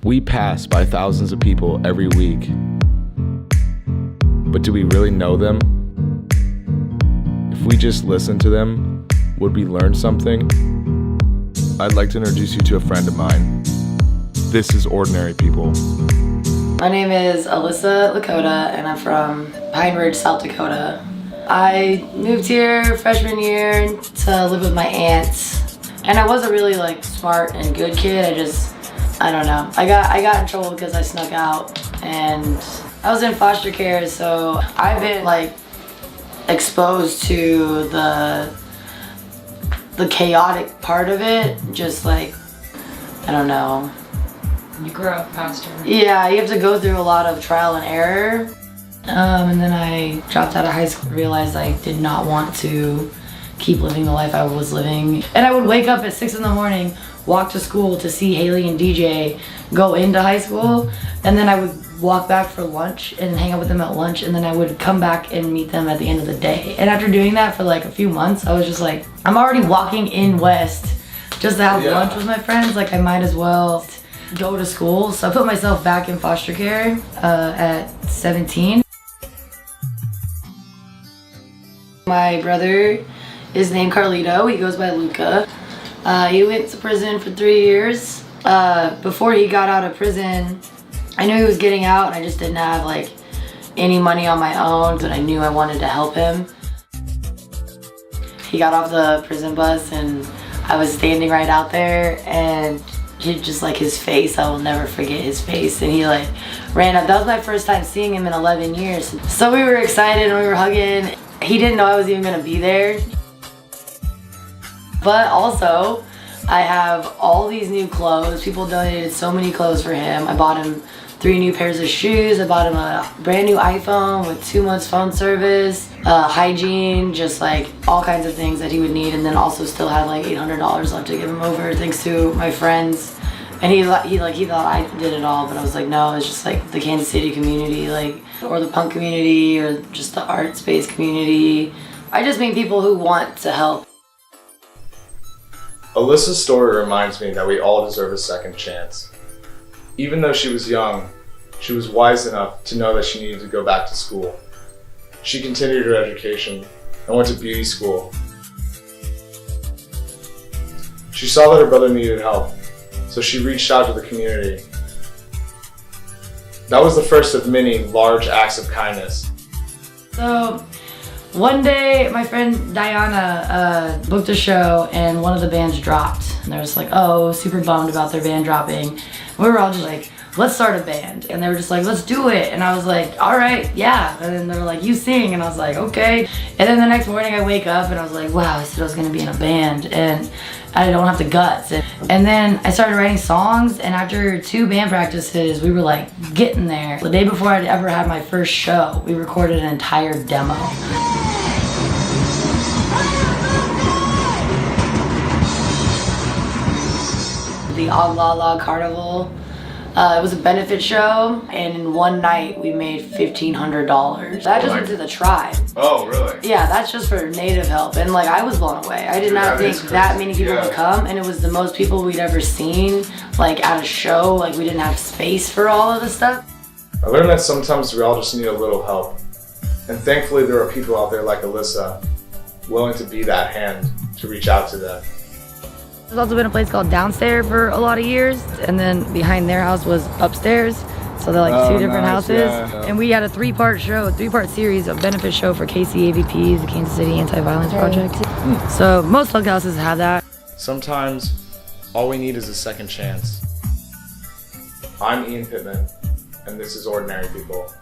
We pass by thousands of people every week, but do we really know them? If we just listen to them, would we learn something? I'd like to introduce you to a friend of mine. This is Ordinary People. My name is Alyssa Lakota, and I'm from Pine Ridge, South Dakota. I moved here freshman year to live with my aunts, and I wasn't really smart and good kid. I don't know. I got in trouble because I snuck out, and I was in foster care, so I've been exposed to the chaotic part of it. I don't know. You grow up faster. Yeah, you have to go through a lot of trial and error. And then I dropped out of high school and realized I did not want to keep living the life I was living. And I would wake up at 6 in the morning, walk to school to see Haley and DJ go into high school, and then I would walk back for lunch and hang out with them at lunch, and then I would come back and meet them at the end of the day. And after doing that for a few months, I was just I'm already walking in West just to have lunch with my friends. I might as well go to school. So I put myself back in foster care at 17. My brother is named Carlito. He goes by Luca. He went to prison for 3 years. Before he got out of prison, I knew he was getting out, and I just didn't have any money on my own, but I knew I wanted to help him. He got off the prison bus, and I was standing right out there, and he just his face, I will never forget his face, and he ran up. That was my first time seeing him in 11 years. So we were excited and we were hugging. He didn't know I was even gonna be there. But also, I have all these new clothes. People donated so many clothes for him. I bought him 3 new pairs of shoes. I bought him a brand new iPhone with 2 months phone service, hygiene, just all kinds of things that he would need. And then also still had $800 left to give him over, thanks to my friends. And he thought I did it all, but I was no, it's just the Kansas City community, or the punk community, or just the art space community. I just mean people who want to help. Alyssa's story reminds me that we all deserve a second chance. Even though she was young, she was wise enough to know that she needed to go back to school. She continued her education and went to beauty school. She saw that her brother needed help, so she reached out to the community. That was the first of many large acts of kindness. So one day, my friend Diana booked a show, and one of the bands dropped. And they were just super bummed about their band dropping. We were all just let's start a band. And they were just let's do it. And I was all right, yeah. And then they were you sing. And I was okay. And then the next morning I wake up and I was wow, I said I was gonna be in a band and I don't have the guts. And then I started writing songs, and after 2 band practices, we were getting there. The day before I'd ever had my first show, we recorded an entire demo. The Oglala Carnival. It was a benefit show, and in one night we made $1,500. That just went to the tribe. Oh, really? Yeah, that's just for native help, and I was blown away. I did not think that many people would come, and it was the most people we'd ever seen, at a show. We didn't have space for all of the stuff. I learned that sometimes we all just need a little help, and thankfully there are people out there like Alyssa willing to be that hand to reach out to them. There's also been a place called Downstairs for a lot of years, and then behind their house was Upstairs. So they're 2 different houses. Yeah. And we had a 3-part show, a 3-part series, a benefit show for KCAVP, the Kansas City Anti-Violence Project. So most folk houses have that. Sometimes all we need is a second chance. I'm Ian Pittman, and this is Ordinary People.